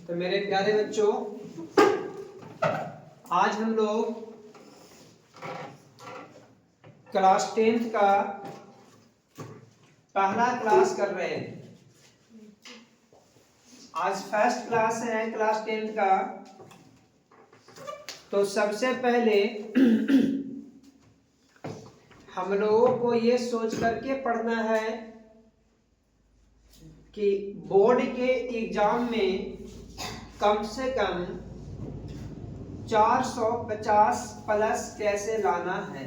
तो मेरे प्यारे बच्चों, आज हम लोग क्लास 10th का पहला क्लास कर रहे हैं। आज फर्स्ट क्लास है क्लास 10th का। तो सबसे पहले हम लोगों को ये सोच करके पढ़ना है कि बोर्ड के एग्जाम में कम से कम 450 प्लस कैसे लाना है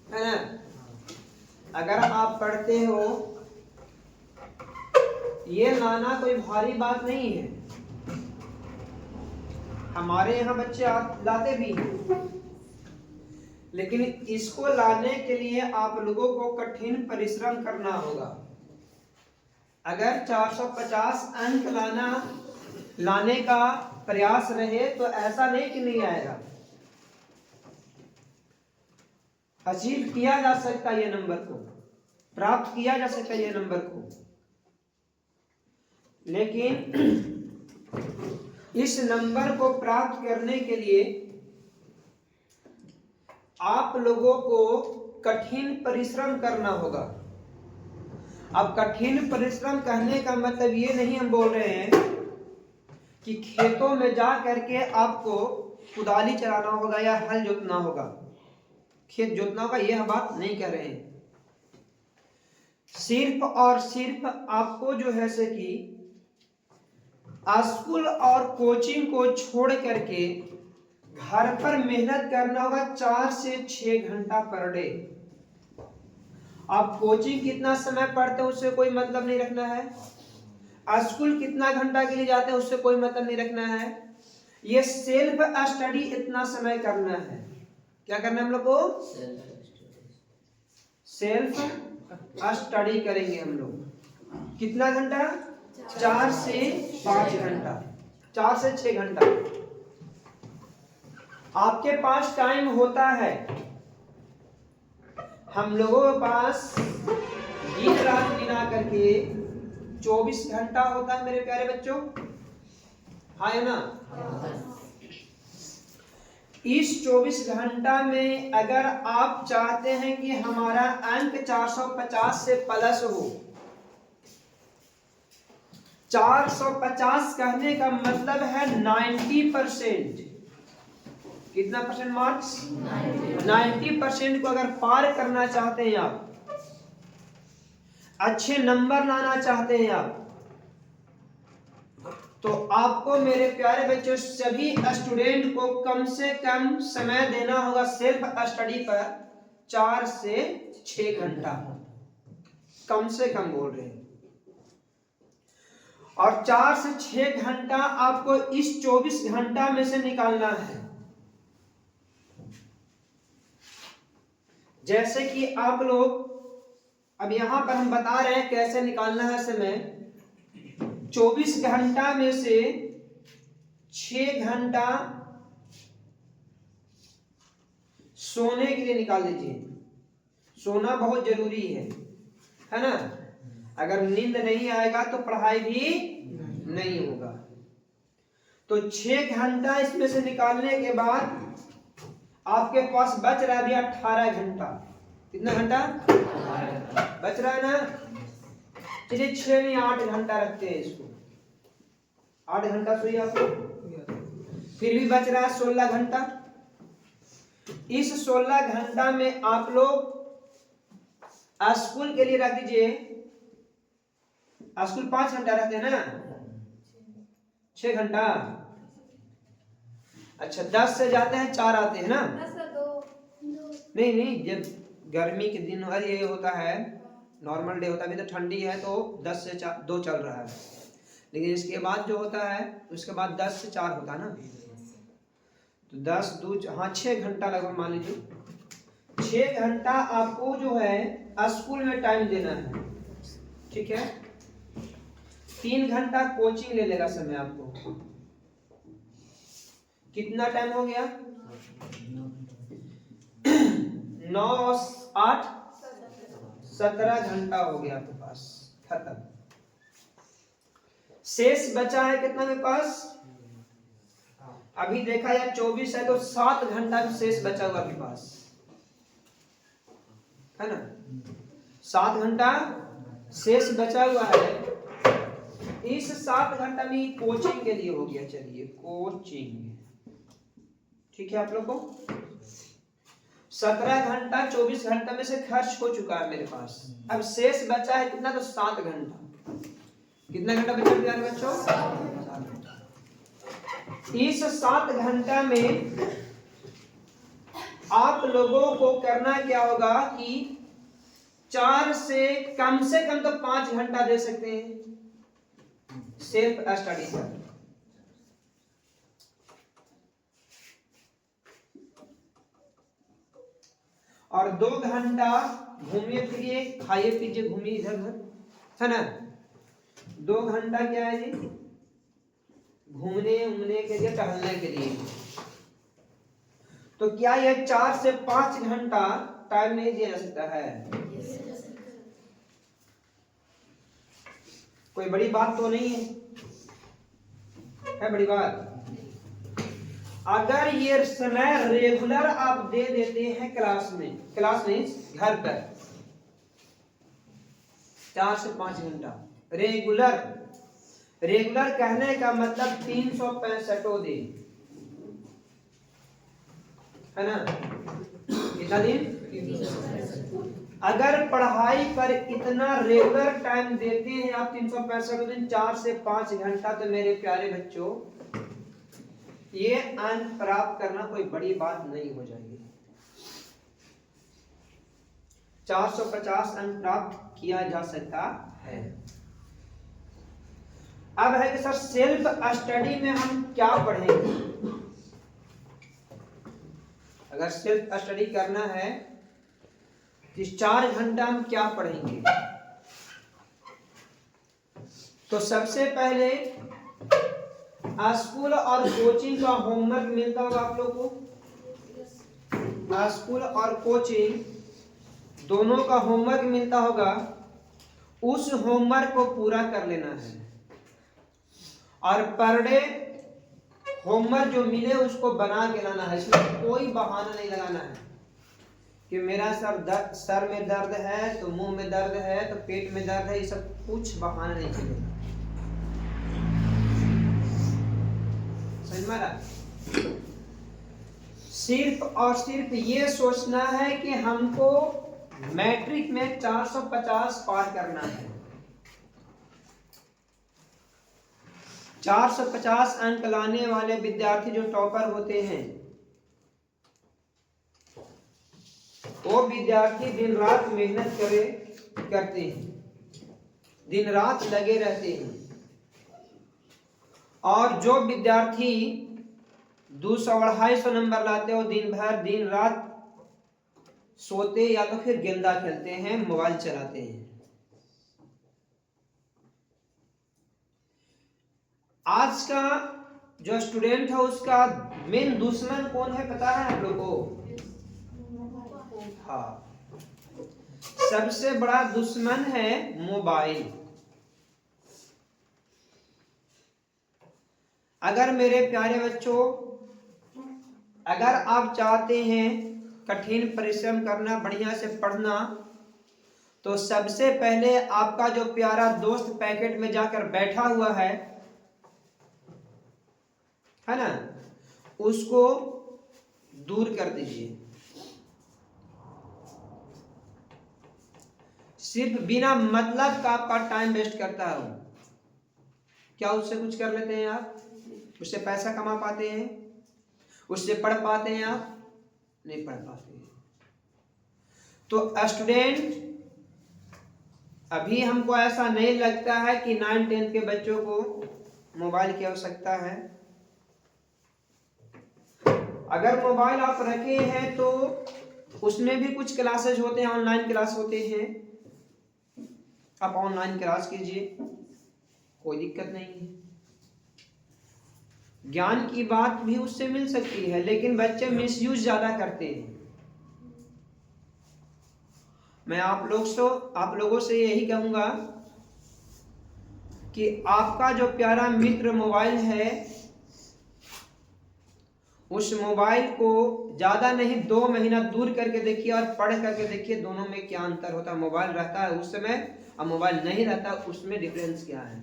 ना। अगर आप पढ़ते हो, ये लाना कोई भारी बात नहीं है। हमारे यहाँ बच्चे लाते भी हैं, लेकिन इसको लाने के लिए आप लोगों को कठिन परिश्रम करना होगा। अगर 450 अंक लाने का प्रयास रहे तो ऐसा नहीं कि नहीं आएगा, अचीव किया जा सकता है। ये नंबर को प्राप्त किया जा सकता है, ये नंबर को। लेकिन इस नंबर को प्राप्त करने के लिए आप लोगों को कठिन परिश्रम करना होगा। अब कठिन परिश्रम कहने का मतलब ये नहीं हम बोल रहे हैं कि खेतों में जा करके आपको कुदाली चलाना होगा या हल जोतना होगा, खेत जोतना होगा, ये हम बात नहीं कर रहे हैं। सिर्फ और सिर्फ आपको जो है से कि स्कूल और कोचिंग को छोड़ करके घर पर मेहनत करना होगा 4 से 6 घंटा पर डे। आप कोचिंग कितना समय पढ़ते हैं उससे कोई मतलब नहीं रखना है, स्कूल कितना घंटा के लिए जाते हैं उससे कोई मतलब नहीं रखना है। ये सेल्फ स्टडी इतना समय करना है। क्या करना है हम लोग को? सेल्फ स्टडी करेंगे हम लोग। कितना घंटा? 4 से 5 घंटा, 4 से 6 घंटा आपके पास टाइम होता है। हम लोगों के पास दिन रात मिला करके 24 घंटा होता है मेरे प्यारे बच्चों, हाँ है ना। इस 24 घंटा में अगर आप चाहते हैं कि हमारा अंक 450 से प्लस हो, 450 कहने का मतलब है 90%। कितना परसेंट मार्क्स? 90% को अगर पार करना चाहते हैं आप, अच्छे नंबर लाना चाहते हैं आप, तो आपको मेरे प्यारे बच्चों सभी स्टूडेंट को कम से कम समय देना होगा सेल्फ स्टडी पर 4 से 6 घंटा, कम से कम बोल रहे हैं। और 4 से 6 घंटा आपको इस 24 घंटा में से निकालना है। जैसे कि आप लोग अब यहां पर हम बता रहे हैं कैसे निकालना है समय। 24 घंटा में से 6 घंटा सोने के लिए निकाल दीजिए। सोना बहुत जरूरी है ना। अगर नींद नहीं आएगा तो पढ़ाई भी नहीं होगा। तो 6 घंटा इसमें से निकालने के बाद आपके पास बच रहा है अभी 18 घंटा। कितना घंटा बच रहा है ना? चलिए 6 में 8 घंटा रखते हैं इसको। 8 घंटा सोइए आप लोग, फिर भी बच रहा है 16 घंटा। इस 16 घंटा में आप लोग स्कूल के लिए रख दीजिए। स्कूल 5 घंटा रहते हैं ना, 6 घंटा। अच्छा 10 से जाते हैं 4 आते हैं ना। नहीं, जब गर्मी के दिन ये होता है, नॉर्मल डे होता है। अभी तो ठंडी है तो 10 से 2 चल रहा है, लेकिन इसके बाद जो होता है उसके बाद 10 से 4 होता है ना। तो 10 2 हाँ 6 घंटा लगभग मान लीजिए। 6 घंटा आपको जो है स्कूल में टाइम देना है, ठीक है। 3 घंटा कोचिंग ले लेगा समय आपको। कितना टाइम हो गया? 9 और 8 17 घंटा हो गया आपके पास, खत्म। शेष बचा है कितना मेरे पास, अभी देखा जाए 24 है तो 7 घंटा शेष बचा हुआ अभी पास है ना, 7 घंटा शेष बचा हुआ है। इस 7 घंटा में कोचिंग के लिए हो गया, चलिए कोचिंग, ठीक है आप लोग को 17 घंटा 24 घंटा में से खर्च हो चुका है मेरे पास। अब शेष बचा है कितना, तो 7 घंटा। कितना घंटा बचा प्यारे बच्चों, 7 घंटा। इस 7 घंटा में आप लोगों को करना क्या होगा कि 4 से कम तो 5 घंटा दे सकते हैं सेल्फ स्टडी पर। और 2 घंटा घूमिए फिरिए, खाइए पीजिए, घूमिए इधर उधर, है ना। 2 घंटा क्या है जी, घूमने उमने के लिए, टहलने के लिए। तो क्या यह 4 से 5 घंटा टाइम नहीं दिया जा सकता है? कोई बड़ी बात तो नहीं है बड़ी बात? अगर ये समय रेगुलर आप दे देते हैं क्लास में घर पर 4 से 5 घंटा रेगुलर कहने का मतलब 365 दिन, है ना। कितना दिन? अगर पढ़ाई पर इतना रेगुलर टाइम देते हैं आप 365 दिन 4 से 5 घंटा, तो मेरे प्यारे बच्चों ये अंक प्राप्त करना कोई बड़ी बात नहीं हो जाएगी। 450 अंक प्राप्त किया जा सकता है। अब है कि सर सेल्फ स्टडी में हम क्या पढ़ेंगे? अगर सेल्फ स्टडी करना है तो 4 घंटा हम क्या पढ़ेंगे? तो सबसे पहले स्कूल और कोचिंग का होमवर्क मिलता होगा आप लोग को। स्कूल और कोचिंग दोनों का होमवर्क मिलता होगा, उस होमवर्क को पूरा कर लेना है। और पर डे होमवर्क जो मिले उसको बना के लाना है। इसमें कोई बहाना नहीं लगाना है कि मेरा सर में दर्द है, तो मुंह में दर्द है, तो पेट में दर्द है, ये सब कुछ बहाना नहीं चलेगा। समझ में आ रहा? सिर्फ और सिर्फ ये सोचना है कि हमको मैट्रिक में 450 पार करना है। 450 अंक लाने वाले विद्यार्थी जो टॉपर होते हैं, वो विद्यार्थी दिन रात मेहनत करते हैं, दिन रात लगे रहते हैं। और जो विद्यार्थी 200-250 नंबर लाते हो, दिन रात सोते या तो फिर गेंदा खेलते हैं, मोबाइल चलाते हैं। आज का जो स्टूडेंट है उसका मेन दुश्मन कौन है पता है आप लोगों को? हाँ, सबसे बड़ा दुश्मन है मोबाइल। अगर मेरे प्यारे बच्चों, अगर आप चाहते हैं कठिन परिश्रम करना, बढ़िया से पढ़ना, तो सबसे पहले आपका जो प्यारा दोस्त पैकेट में जाकर बैठा हुआ है ना, उसको दूर कर दीजिए। सिर्फ बिना मतलब का आपका टाइम वेस्ट करता है। क्या उससे कुछ कर लेते हैं आप? उससे पैसा कमा पाते हैं? उससे पढ़ पाते हैं आप? नहीं पढ़ पाते हैं। तो स्टूडेंट, अभी हमको ऐसा नहीं लगता है कि 9-10 के बच्चों को मोबाइल की आवश्यकता है। अगर मोबाइल आप रखे हैं तो उसमें भी कुछ क्लासेज होते हैं, ऑनलाइन क्लास होते हैं, आप ऑनलाइन क्लास कीजिए, कोई दिक्कत नहीं है। ज्ञान की बात भी उससे मिल सकती है, लेकिन बच्चे मिसयूज ज्यादा करते हैं। मैं आप लोगों से यही कहूंगा कि आपका जो प्यारा मित्र मोबाइल है, उस मोबाइल को ज्यादा नहीं 2 महीना दूर करके देखिए और पढ़ करके देखिए दोनों में क्या अंतर होता है। मोबाइल रहता है उस समय और मोबाइल नहीं रहता उसमें डिफरेंस क्या है।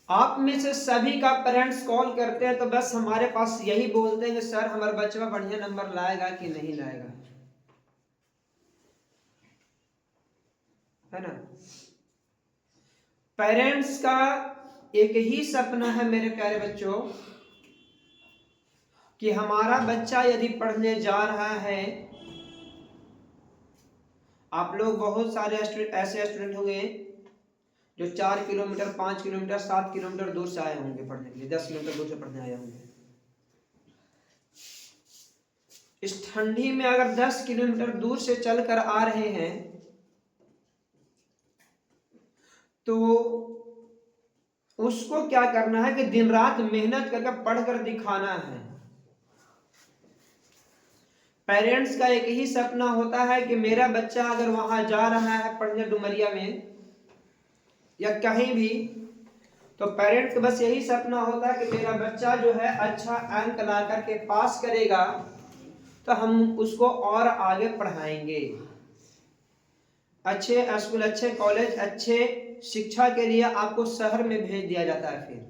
आप में से सभी का पेरेंट्स कॉल करते हैं तो बस हमारे पास यही बोलते हैं कि सर हमारा बच्चा बढ़िया नंबर लाएगा कि नहीं लाएगा, है ना। पेरेंट्स का एक ही सपना है मेरे प्यारे बच्चों कि हमारा बच्चा यदि पढ़ने जा रहा है, आप लोग बहुत सारे ऐसे स्टूडेंट होंगे जो 4 किलोमीटर 5 किलोमीटर 7 किलोमीटर दूर से आए होंगे पढ़ने के लिए, 10 किलोमीटर दूर से पढ़ने आए होंगे। इस ठंडी में अगर 10 किलोमीटर दूर से चलकर आ रहे हैं तो उसको क्या करना है कि दिन रात मेहनत करके पढ़कर दिखाना है। पेरेंट्स का एक ही सपना होता है कि मेरा बच्चा अगर वहां जा रहा है पढ़ने डुमरिया में या कहीं भी, तो पेरेंट्स का बस यही सपना होता है कि मेरा बच्चा जो है अच्छा अंक ला करके पास करेगा तो हम उसको और आगे पढ़ाएंगे। अच्छे स्कूल, अच्छे कॉलेज, अच्छे शिक्षा के लिए आपको शहर में भेज दिया जाता है। फिर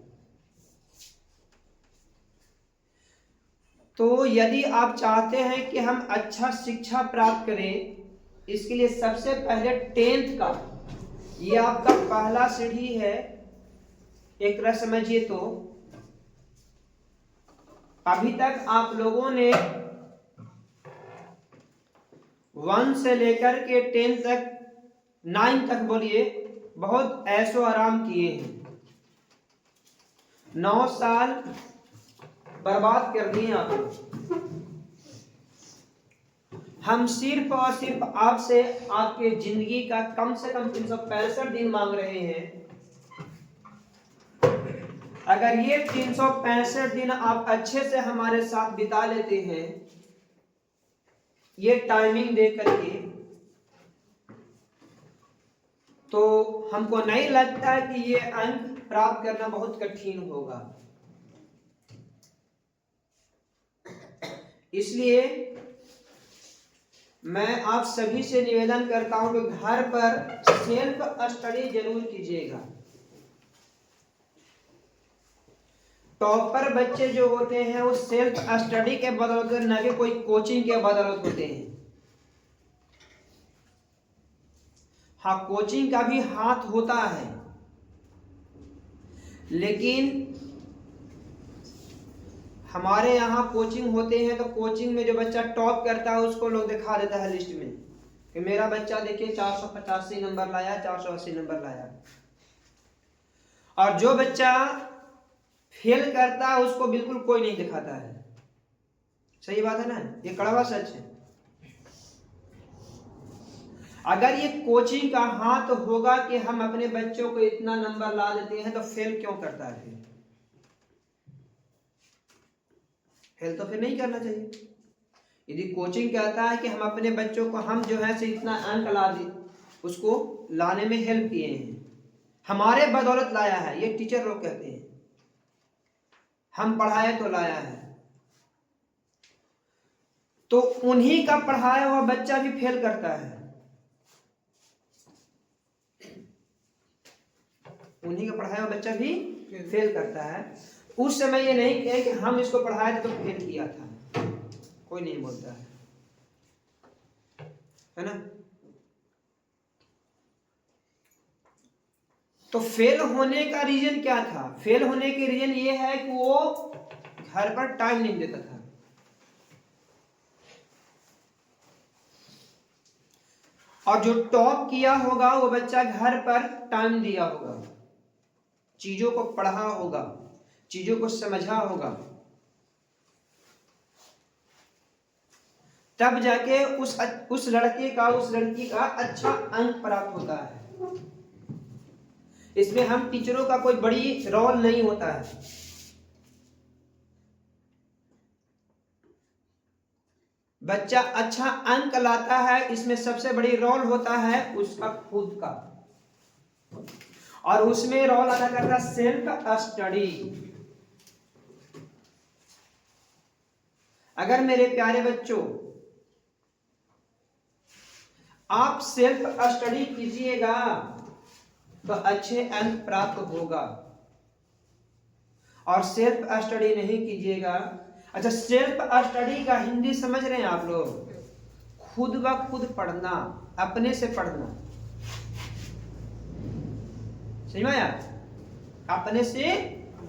तो यदि आप चाहते हैं कि हम अच्छा शिक्षा प्राप्त करें, इसके लिए सबसे पहले 10th का ये आपका पहला सीढ़ी है। एक तरह समझिए तो अभी तक आप लोगों ने 1 से लेकर के 10 तक 9 तक बोलिए बहुत ऐशो आराम किए हैं। 9 साल बर्बाद कर दिए आप लोग। हम सिर्फ और सिर्फ आपसे आपके जिंदगी का कम से कम 365 दिन मांग रहे हैं। अगर ये 365 दिन आप अच्छे से हमारे साथ बिता लेते हैं, ये टाइमिंग दे करके, तो हमको नहीं लगता है कि ये अंक प्राप्त करना बहुत कठिन होगा। इसलिए मैं आप सभी से निवेदन करता हूं कि घर पर सेल्फ स्टडी जरूर कीजिएगा। टॉपर बच्चे जो होते हैं वो सेल्फ स्टडी के बदौलत, न कि कोई कोचिंग के बदौलत होते हैं। हाँ, कोचिंग का भी हाथ होता है, लेकिन हमारे यहाँ कोचिंग होते हैं तो कोचिंग में जो बच्चा टॉप करता है उसको लोग दिखा देता है लिस्ट में कि मेरा बच्चा देखिए 485 नंबर लाया, 480 नंबर लाया। और जो बच्चा फेल करता है उसको बिल्कुल कोई नहीं दिखाता है। सही बात है ना, ये कड़वा सच है। अगर ये कोचिंग का हाथ होगा कि हम अपने बच्चों को इतना नंबर ला देते हैं तो फेल क्यों करता है? फेल तो फिर नहीं करना चाहिए। यदि कोचिंग कहता है कि हम अपने बच्चों को हम जो है से इतना अंक ला दे, उसको लाने में हेल्प किए हैं, हमारे बदौलत लाया है, ये टीचर लोग कहते हैं हम पढ़ाए तो लाया है, तो उन्हीं का पढ़ाया हुआ बच्चा भी फेल करता है। उन्हीं का पढ़ाया हुआ बच्चा भी फेल करता है। उस समय ये नहीं कहे कि हम इसको पढ़ाए थे तो फेल किया था, कोई नहीं बोलता है ना। तो फेल होने का रीजन क्या था? फेल होने के रीजन ये है कि वो घर पर टाइम नहीं देता था। और जो टॉप किया होगा वो बच्चा घर पर टाइम दिया होगा, चीजों को पढ़ा होगा, चीजों को समझा होगा, तब जाके उस लड़के का उस लड़की का अच्छा अंक प्राप्त होता है। इसमें हम टीचरों का कोई बड़ी रोल नहीं होता है। बच्चा अच्छा अंक लाता है, इसमें सबसे बड़ी रोल होता है उसका खुद का, और उसमें रोल अदा करता है सेल्फ स्टडी। अगर मेरे प्यारे बच्चों आप सेल्फ स्टडी कीजिएगा तो अच्छे अंक प्राप्त होगा, और सेल्फ स्टडी नहीं कीजिएगा। अच्छा, सेल्फ स्टडी का हिंदी समझ रहे हैं आप लोग? खुद ब खुद पढ़ना, अपने से पढ़ना, समझ में आया? अपने से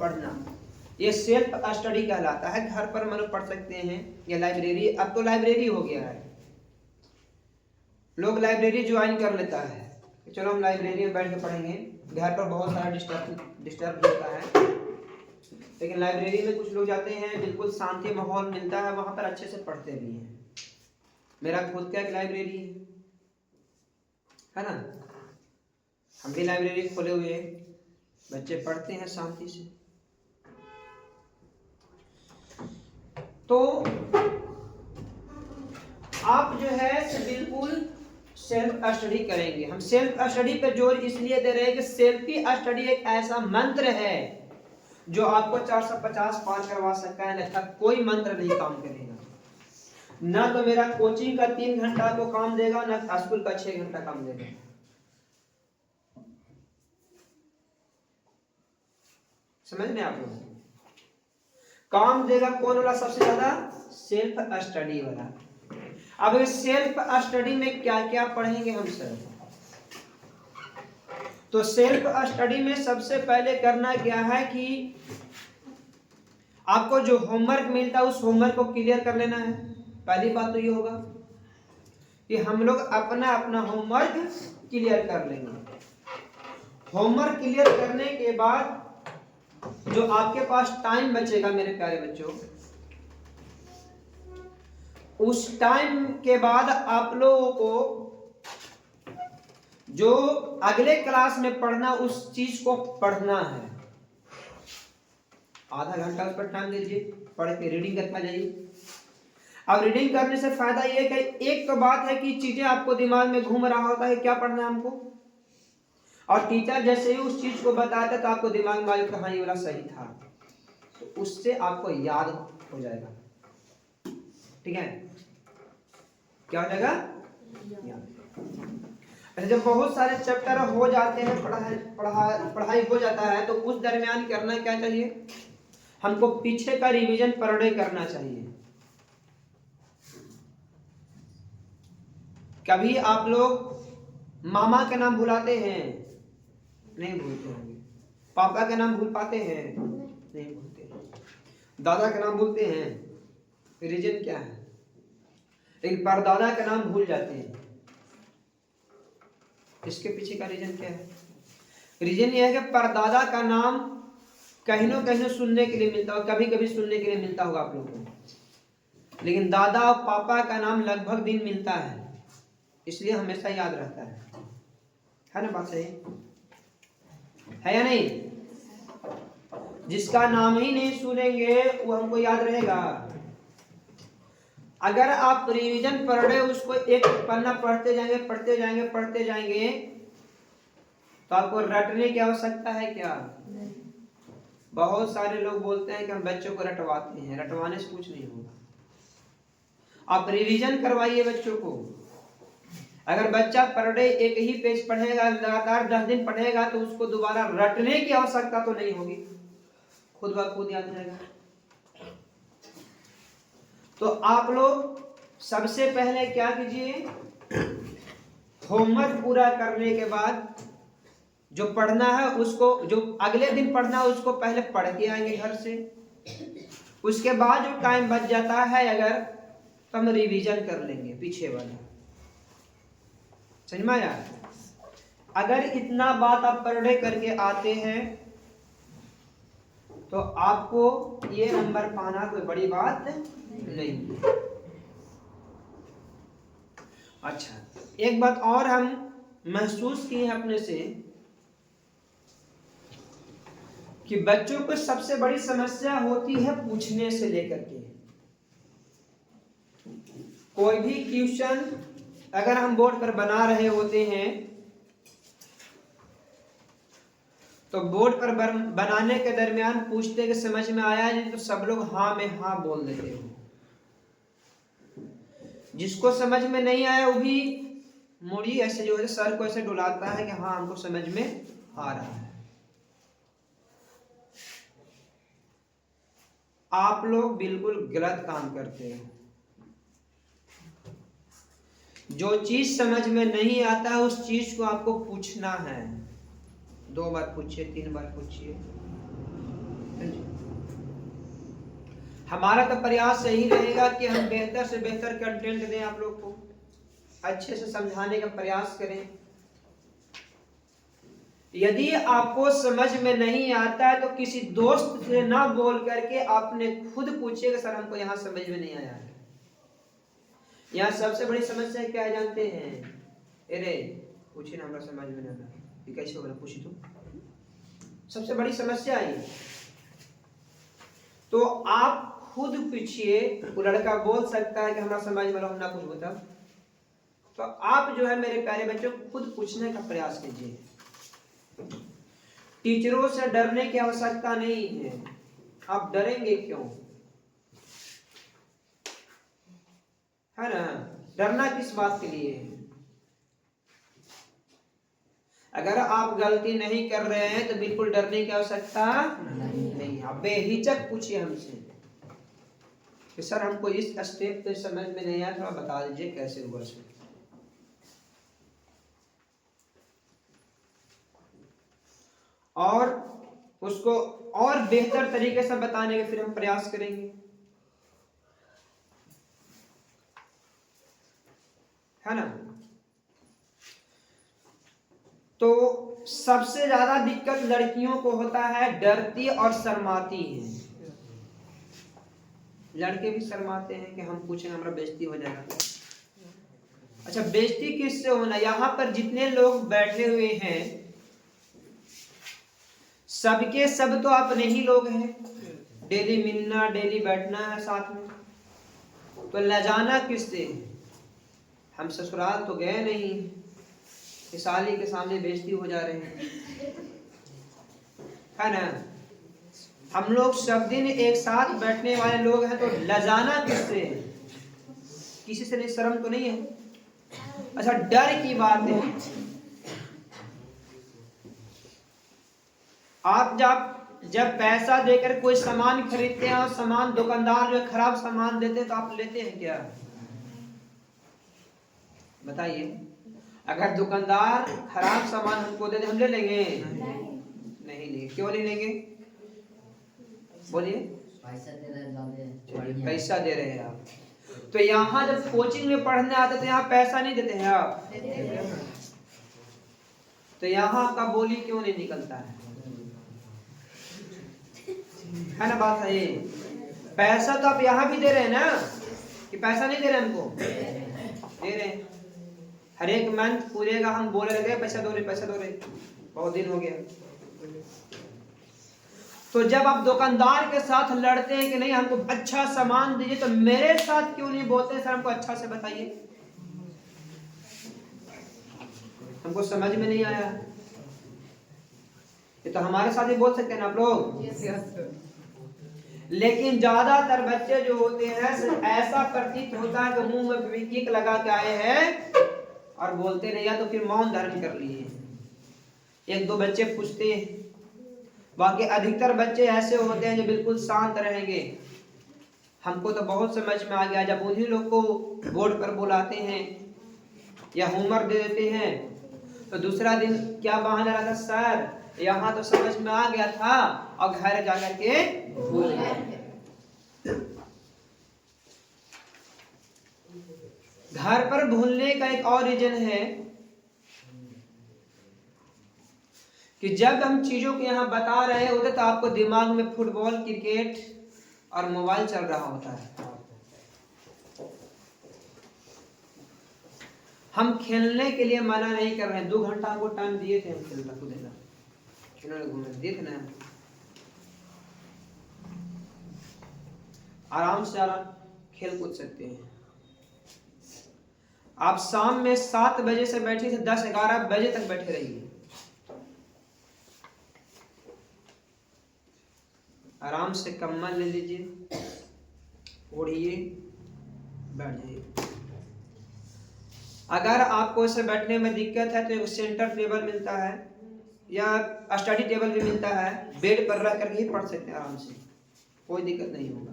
पढ़ना, ये सेल्फ स्टडी कहलाता है। घर पर मतलब पढ़ सकते हैं, ये लाइब्रेरी, अब तो लाइब्रेरी हो गया है, लोग लाइब्रेरी ज्वाइन कर लेता है, चलो हम लाइब्रेरी में बैठ के पढ़ेंगे। घर पर बहुत सारा डिस्टर्ब होता है, लेकिन लाइब्रेरी में कुछ लोग जाते हैं, बिल्कुल शांति माहौल मिलता है, वहां पर अच्छे से पढ़ते भी हैं। मेरा खुद का एक लाइब्रेरी है ना, हम भी लाइब्रेरी खोले हुए हैं, बच्चे पढ़ते हैं शांति से। तो आप जो है बिल्कुल सेल्फ स्टडी करेंगे। हम सेल्फ स्टडी पे जोर इसलिए दे रहे हैं कि सेल्फी स्टडी एक ऐसा मंत्र है जो आपको 450 पार करवा सकता है, अन्यथा कोई मंत्र नहीं काम करेगा। ना तो मेरा कोचिंग का 3 घंटा को काम देगा, ना स्कूल का 6 घंटा काम देगा। समझ में आप लोग? काम देगा कौन वाला सबसे ज्यादा? सेल्फ स्टडी वाला। अब इस सेल्फ स्टडी में क्या क्या पढ़ेंगे हम सर? तो सेल्फ स्टडी में सबसे पहले करना क्या है कि आपको जो होमवर्क मिलता है उस होमवर्क को क्लियर कर लेना है। पहली बात तो ये होगा कि हम लोग अपना अपना होमवर्क क्लियर कर लेंगे। होमवर्क क्लियर करने के बाद जो आपके पास टाइम बचेगा मेरे प्यारे बच्चों, उस टाइम के बाद आप लोगों को जो अगले क्लास में पढ़ना उस चीज को पढ़ना है। आधा घंटा उस पर टाइम दीजिए, पढ़ के रीडिंग करना जाइए। अब रीडिंग करने से फायदा ये है कि एक तो बात है कि चीजें आपको दिमाग में घूम रहा होता है क्या पढ़ना है हमको, और टीचर जैसे ही उस चीज को बताता है तो आपको दिमाग में आएगा हाँ ये वाला सही था, तो उससे आपको याद हो जाएगा। ठीक है, क्या हो जाएगा? याद। जब बहुत सारे चैप्टर हो जाते हैं, पढ़ाई हो जाता है, तो उस दरमियान करना क्या चाहिए? हमको पीछे का रिवीजन पर डे करना चाहिए। कभी आप लोग मामा के नाम भुलाते हैं? नहीं भूलते होंगे। पापा के नाम भूल पाते हैं? नहीं भूलते। दादा के नाम भूलते हैं? रीजन क्या है? लेकिन परदादा का नाम भूल जाते हैं, इसके पीछे का रीजन क्या है? रीजन यह है कि परदादा का नाम कहीं न कहीं सुनने के लिए मिलता होगा, कभी कभी सुनने के लिए मिलता होगा आप लोगों को, लेकिन दादा और पापा का नाम लगभग दिन मिलता है, इसलिए हमेशा याद रहता है ना? बात सही है या नहीं? जिसका नाम ही नहीं सुनेंगे वो हमको याद रहेगा। अगर आप रिवीजन पर डे उसको एक पन्ना पढ़ते जाएंगे तो आपको रटने की आवश्यकता है क्या? बहुत सारे लोग बोलते हैं कि हम बच्चों को रटवाते हैं, रटवाने से कुछ नहीं होगा। आप रिवीजन करवाइए बच्चों को। अगर बच्चा पर डे एक ही पेज पढ़ेगा, लगातार 10 दिन पढ़ेगा, तो उसको दोबारा रटने की आवश्यकता तो नहीं होगी, खुद ब खुद याद रहेगा। तो आप लोग सबसे पहले क्या कीजिए, होमवर्क पूरा करने के बाद जो पढ़ना है उसको, जो अगले दिन पढ़ना है उसको पहले पढ़ के आएंगे घर से। उसके बाद जो टाइम बच जाता है अगर, तो हम रिवीजन कर लेंगे पीछे वाला। समझ में आया? अगर इतना बात आप पर डे करके आते हैं तो आपको ये नंबर पाना कोई बड़ी बात नहीं है। अच्छा, एक बात और हम महसूस किए हैं अपने से कि बच्चों को सबसे बड़ी समस्या होती है पूछने से लेकर के। कोई भी क्वेश्चन अगर हम बोर्ड पर बना रहे होते हैं तो बोर्ड पर बनाने के दरमियान पूछते कि समझ में आया नहीं, तो सब लोग हाँ में हाँ बोल देते हो। जिसको समझ में नहीं आया वो भी मुड़ी ऐसे जो है सर को ऐसे डुलाता है कि हाँ हमको समझ में आ रहा है। आप लोग बिल्कुल गलत काम करते हो। जो चीज समझ में नहीं आता उस चीज को आपको पूछना है। 2 बार पूछिए, 3 बार पूछिए। हमारा तो प्रयास यही रहेगा कि हम बेहतर से बेहतर कंटेंट दें, आप लोग को अच्छे से समझाने का प्रयास करें। यदि आपको समझ में नहीं आता है तो किसी दोस्त से ना बोल करके आपने खुद पूछिए कि सर हमको यहाँ समझ में नहीं आया है। यहाँ सबसे बड़ी समस्या क्या है जानते हैं? अरे पूछिए ना, हमरा समझ में नहीं आता, ये कैसे होगा, पूछी तो। सबसे बड़ी समस्या है। तो आप खुद पूछिए, वो लड़का बोल सकता है कि हमरा समझ में ना कुछ बता, तो आप जो है मेरे प्यारे बच्चों खुद पूछने का प्रयास कीजिए। टीचरों से डरने की आवश्यकता नहीं है। आप डरेंगे क्यों? है ना? डरना किस बात के लिए है? अगर आप गलती नहीं कर रहे हैं तो बिल्कुल डरने की आवश्यकता नहीं। आप बेहिचक पूछिए हमसे कि सर हमको इस स्टेप पे समझ में नहीं आया, थोड़ा बता दीजिए कैसे हुआ सर। और उसको और बेहतर तरीके से बताने के फिर हम प्रयास करेंगे, है ना? तो सबसे ज्यादा दिक्कत लड़कियों को होता है, डरती और शर्माती हैं। लड़के भी शर्माते हैं कि हम पूछें हमारा बेइज्जती हो जाएगा। अच्छा, बेइज्जती किससे होना? यहाँ पर जितने लोग बैठे हुए हैं सबके सब तो अपने ही लोग हैं, डेली मिलना, डेली बैठना है साथ में, तो लजाना किससे? हम ससुराल तो गए नहीं, इस साली के सामने बेइज्जती हो जा रहे हैं, है ना? हम लोग सब दिन एक साथ बैठने वाले लोग हैं, तो लजाना किससे? किसी से नहीं, शर्म तो नहीं है। अच्छा, डर की बात है। आप जब पैसा देकर कोई सामान खरीदते हैं और सामान दुकानदार जो खराब सामान देते हैं तो आप लेते हैं क्या? बताइए। अगर दुकानदार खराब सामान हमको दे दे, हम ले लेंगे? नहीं लेंगे। क्यों नहीं लेंगे? बोलिए। पैसा दे रहे हैं आप। तो यहाँ जब कोचिंग में पढ़ने आते तो यहाँ पैसा नहीं देते हैं आप? तो यहाँ आपका बोली क्यों नहीं निकलता है ना? बात है, पैसा तो आप यहाँ भी दे रहे हैं ना, कि पैसा नहीं दे रहे हमको? दे रहे हैं। हर एक मंथ पूरेगा हम बोले लगे पैसा दो रहे, पैसा दो रहे, बहुत दिन हो गया। तो जब आप दुकानदार के साथ लड़ते हैं कि नहीं हमको अच्छा सामान दीजिए, तो मेरे साथ क्यों नहीं बोलते सर हमको अच्छा से बताइए, हमको समझ में नहीं आया? ये तो हमारे साथ ही बोल सकते हैं ना आप लोग। लेकिन ज्यादातर बच्चे जो होते हैं ऐसा प्रतीत होता है कि मुंह में किक लगा के आए हैं और बोलते नहीं, या तो फिर मौन धारण कर लिए। 1-2 बच्चे पूछते हैं, बाकी अधिकतर बच्चे ऐसे होते हैं जो बिल्कुल शांत रहेंगे। हमको तो बहुत समझ में आ गया। जब उन्हीं लोग को बोर्ड पर बुलाते हैं या होमवर्क दे देते हैं तो दूसरा दिन क्या बहाना रहता, सर यहाँ तो समझ में आ गया था और घर जाकर के भूल गए। घर पर भूलने का एक और रीजन है कि जब हम चीजों को यहाँ बता रहे होते तो आपको दिमाग में फुटबॉल, क्रिकेट और मोबाइल चल रहा होता है। हम खेलने के लिए मना नहीं कर रहे हैं। 2 घंटा हमको टाइम दिए थे, हम खेलना कूदना, इन्होंने घूमने दिए थे ना, आराम से आराम खेल कूद सकते हैं। आप शाम में 7 बजे से बैठे से 10-11 बजे तक बैठे रहिए, आराम से कम्बल ले लीजिए, ओढ़िए, बैठ जाइए। अगर आपको इसे बैठने में दिक्कत है तो एक सेंटर टेबल मिलता है या स्टडी टेबल भी मिलता है, बेड पर रह करके ही पढ़ सकते हैं आराम से, कोई दिक्कत नहीं होगा।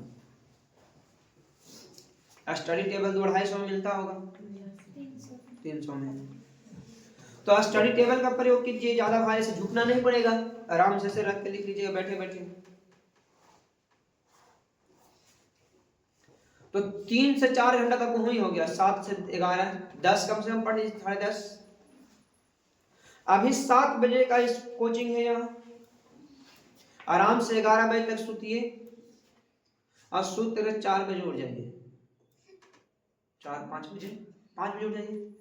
स्टडी टेबल 250 में मिलता होगा, 300 में। तो स्टडी टेबल का प्रयोग कीजिए, ज्यादा भारी से झुकना नहीं पड़ेगा, आराम से रख के लिख लीजिएगा बैठे बैठे। तो 3 से 4 घंटा तक वही हो गया, 7 से 11, 10 कम से कम पढ़ लीजिए, 10:30। अभी 7 बजे का इस कोचिंग है यहाँ, आराम से 11 बजे तक सुतिए और सुत कर 4 बजे उठ जाइए, 5 बजे उठ जाइए,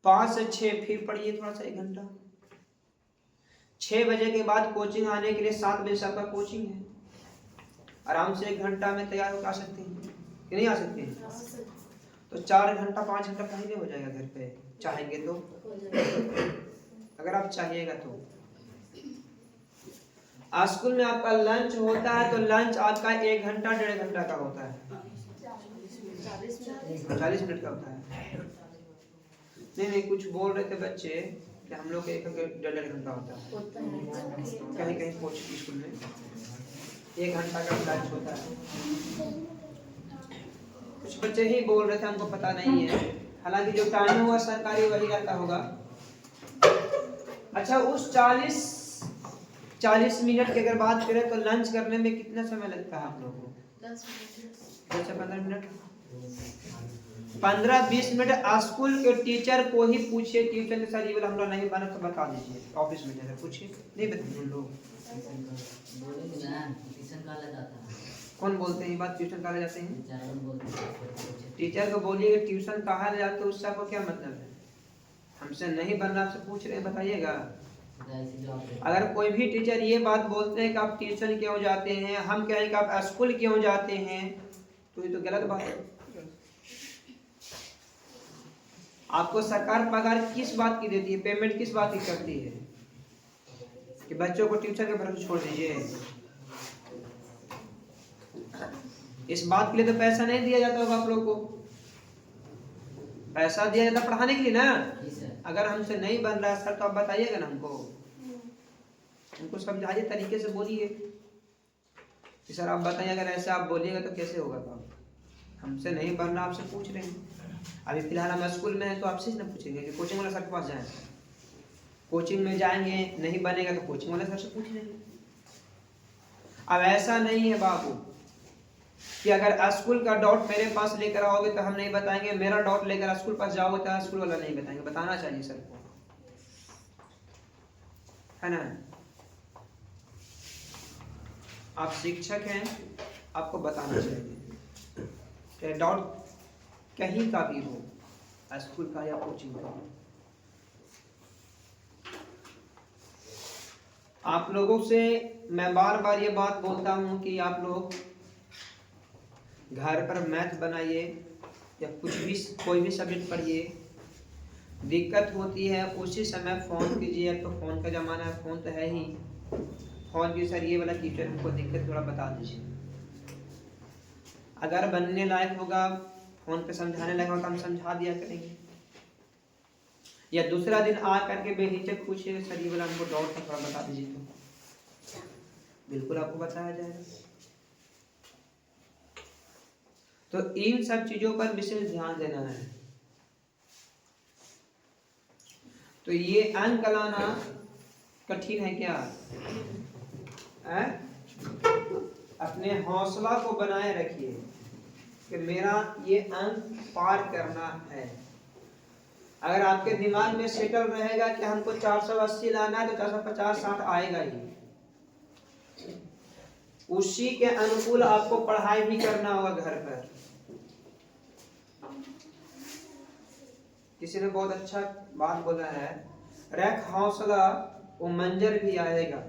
5 से 6 फिर पढ़िए थोड़ा सा 1 घंटा। 6 बजे के बाद कोचिंग आने के लिए 7 बजे से आपका कोचिंग है, आराम से 1 घंटा में तैयार हो आ सकते हैं कि नहीं आ सकते हैं? तो 4 घंटा 5 घंटा पहले हो जाएगा घर पे, चाहेंगे तो, अगर आप चाहिएगा तो। स्कूल में आपका लंच होता है तो लंच आपका 1 घंटा 1.5 घंटा का होता है, 40 मिनट का होता है। नहीं कुछ बोल रहे थे बच्चे कि हम लोग 1-1.5 घंटा होता है, कहीं कहीं कोचिंग स्कूल में 1 घंटा का लंच होता है। कुछ बच्चे ही बोल रहे थे, हमको पता नहीं है, हालांकि जो टाइम हुआ सरकारी वही रहता होगा। अच्छा, उस 40 मिनट की अगर बात करें तो लंच करने में कितना समय लगता है आप लोगों को? 10 से 15 मिनट। 15-20 मिनट स्कूल के टीचर को ही पूछिए, ट्यूशन के सर ये वाला हमरा नहीं बना तो बता दीजिए, ऑफिस में जाकर पूछिए, नहीं बताइए लोग। कौन बोलते हैं ये बात, ट्यूशन कहाँ ले जाते हैं? टीचर को बोलिए ट्यूशन कहाँ ले जाते हो, उससे आपको क्या मतलब है? हमसे नहीं बनना, आपसे पूछ रहे हैं, बताइएगा। अगर कोई भी टीचर ये बात बोलते हैं कि आप ट्यूशन क्यों जाते हैं, हम कहें कि आप स्कूल क्यों जाते हैं, तो ये तो गलत बात है। आपको सरकार पगार किस बात की देती है, पेमेंट किस बात की करती है कि बच्चों को ट्यूशन के भरोसे छोड़ दीजिए? इस बात के लिए तो पैसा नहीं दिया जाता होगा आप लोग को, पैसा दिया जाता पढ़ाने के लिए ना। अगर हमसे नहीं बन रहा है सर तो आप बताइएगा ना हमको समझाइए, तरीके से बोलिए कि सर आप बताइए, अगर ऐसे आप बोलिएगा तो कैसे होगा काम? हमसे नहीं बन रहा, आपसे पूछ रहे हैं। अभी फिलहाल हम स्कूल में हैं तो आपसे ना पूछेंगे कि कोचिंग वाला सर के पास जाएं, कोचिंग में जाएंगे, नहीं बनेगा तो कोचिंग वाले सर से पूछ लेंगे। अब ऐसा नहीं है बाबू कि अगर स्कूल का डाउट मेरे पास लेकर आओगे तो हम नहीं बताएंगे, मेरा डाउट लेकर स्कूल पास जाओगे तो स्कूल वाला नहीं बताएंगे, बताना चाहिए सर को, है ना? आप शिक्षक हैं, आपको बताना चाहिए कि डाउट कहीं का भी हो, स्कूल का या कोचिंग का। आप लोगों से मैं बार बार ये बात बोलता हूं कि आप लोग घर पर मैथ बनाइए या कुछ भी, कोई भी सब्जेक्ट पढ़िए, दिक्कत होती है उसी समय फ़ोन कीजिए, तो फ़ोन का ज़माना है, फ़ोन तो है ही, फ़ोन की सर ये वाला टीचर हमको दिक्कत थोड़ा बता दीजिए। अगर बनने लायक होगा, फ़ोन पे समझाने लायक होगा तो हम समझा दिया करेंगे, या दूसरा दिन आ करके बेहिचक पूछिए सर ये वाला हमको डाउट था, थोड़ा बता दीजिए, तो बिल्कुल आपको बताया जाएगा। तो इन सब चीज़ों पर विशेष ध्यान देना है। तो ये अंक लाना कठिन है क्या? अपने हौसला को बनाए रखिए कि मेरा ये अंक पार करना है। अगर आपके दिमाग में सेटल रहेगा कि हमको 480 लाना है तो 450-60 आएगा ही, उसी के अनुकूल आपको पढ़ाई भी करना होगा घर पर। किसी ने बहुत अच्छा बात बोला है, रख हौसला वो मंजर भी आएगा,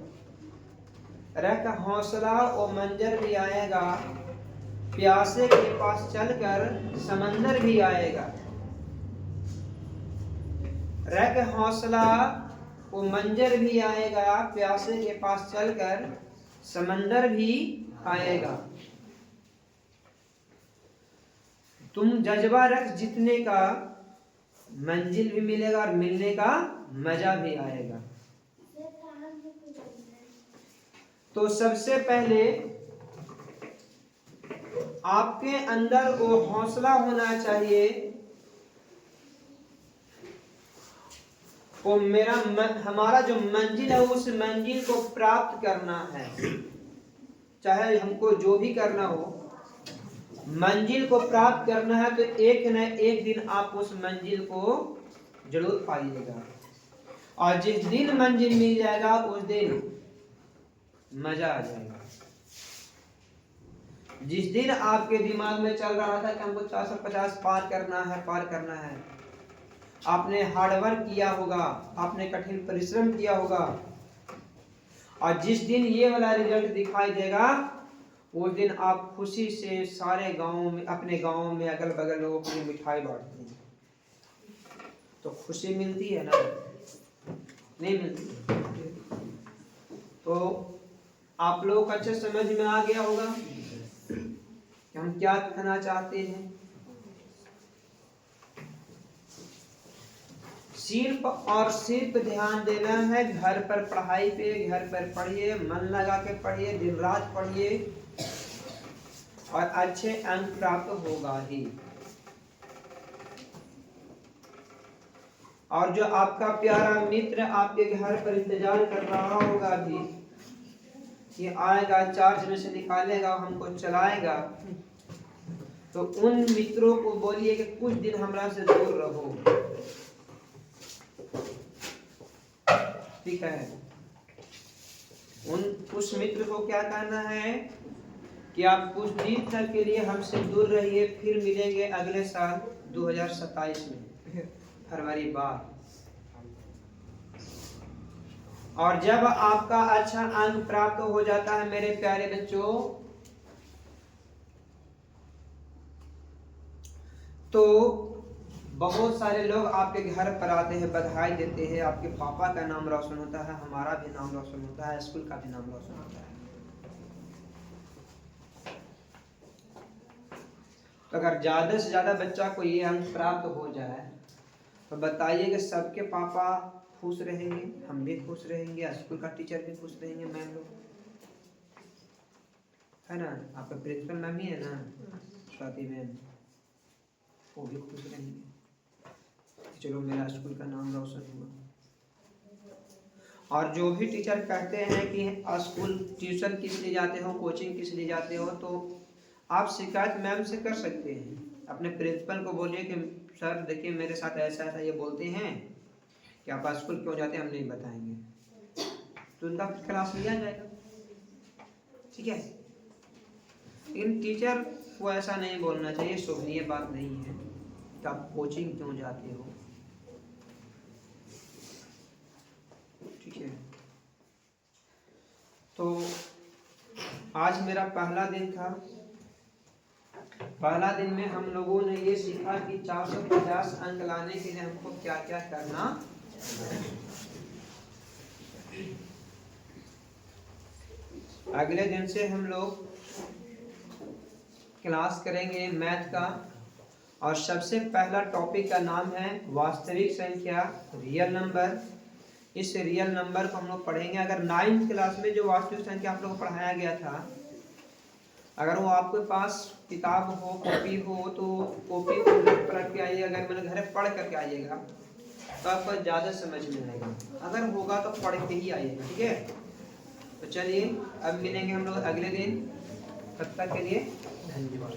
रख हौसला वो मंजर भी आएगा, प्यासे के पास चलकर समंदर भी आएगा। रख हौसला वो मंजर भी आएगा, प्यासे के पास चलकर समंदर भी आएगा। तुम जज्बा रख जीतने का, मंजिल भी मिलेगा और मिलने का मजा भी आएगा। तो सबसे पहले आपके अंदर वो हौसला होना चाहिए, वो हमारा जो मंजिल है उस मंजिल को प्राप्त करना है। चाहे हमको जो भी करना हो, मंजिल को प्राप्त करना है तो एक न एक दिन आप उस मंजिल को जरूर पाइएगा। और जिस दिन मंजिल मिल जाएगा उस दिन मजा आ जाएगा। जिस दिन आपके दिमाग में चल रहा था कि हमको 450 पार करना है, आपने हार्डवर्क किया होगा, आपने कठिन परिश्रम किया होगा, और जिस दिन ये वाला रिजल्ट दिखाई देगा उस दिन आप खुशी से सारे गांव में, अपने गांव में अगल बगल लोगों को मिठाई बांटते हैं। तो खुशी मिलती है ना? नहीं मिलती। तो आप लोग को अच्छे समझ में आ गया होगा कि हम क्या कहना चाहते हैं। सिर्फ और सिर्फ ध्यान देना है घर पर पढ़ाई पे। घर पर पढ़िए, मन लगा के पढ़िए, दिन रात पढ़िए और अच्छे अंक प्राप्त होगा ही। और जो आपका प्यारा मित्र आपके घर पर इंतजार कर रहा होगा भी कि आएगा, चार्ज में से निकालेगा, हमको चलाएगा, तो उन मित्रों को बोलिए कि कुछ दिन हमरा से दूर रहो। ठीक है? उस मित्र को क्या कहना है कि आप कुछ दिन तक के लिए हमसे दूर रहिए, फिर मिलेंगे अगले साल 2027 में फरवरी बाद। और जब आपका अच्छा अंक प्राप्त हो जाता है मेरे प्यारे बच्चों, तो बहुत सारे लोग आपके घर पर आते हैं, बधाई देते हैं, आपके पापा का नाम रोशन होता है, हमारा भी नाम रोशन होता है, स्कूल का भी नाम रोशन होता है। तो अगर ज्यादा से ज्यादा बच्चा को ये अंक प्राप्त हो जाए तो बताइए कि सबके पापा खुश रहेंगे, हम भी खुश रहेंगे, स्कूल का टीचर भी खुश रहेंगे, मैम लोग, है ना? आपका प्रिंसिपल मैम ही है ना, स्वाति मैम, वो भी खुश रहेंगे। चलो मेरा स्कूल का नाम रोशन हुआ। और जो भी टीचर कहते हैं कि स्कूल ट्यूशन किस लिए जाते हो, कोचिंग किस लिए जाते हो, तो आप शिकायत मैम से कर सकते हैं। अपने प्रिंसिपल को बोलिए कि सर देखिए मेरे साथ ऐसा ऐसा ये बोलते हैं कि आप स्कूल क्यों जाते हैं, हम नहीं बताएंगे, तो उनका क्लास लिया जाएगा। ठीक है? लेकिन टीचर को ऐसा नहीं बोलना चाहिए, शोभनीय बात नहीं है कि आप कोचिंग क्यों जाते हो। ठीक है? तो आज मेरा पहला दिन था। पहला दिन में हम लोगों ने ये सीखा कि 450 अंक लाने के लिए हमको क्या क्या करना। अगले दिन से हम लोग क्लास करेंगे मैथ का, और सबसे पहला टॉपिक का नाम है वास्तविक संख्या, रियल नंबर। इस रियल नंबर को हम लोग पढ़ेंगे। अगर 9th क्लास में जो वास्तविक संख्या आप लोग को पढ़ाया गया था, अगर वो आपके पास किताब हो, कॉपी हो, तो कॉपी को रख के आइएगा। अगर मैंने घर पढ़ करके आइएगा तो आपको ज़्यादा समझ में आएगा। अगर होगा तो पढ़ के ही आइएगा। ठीक है? तो चलिए अब मिलेंगे हम लोग अगले दिन। तब तक के लिए धन्यवाद।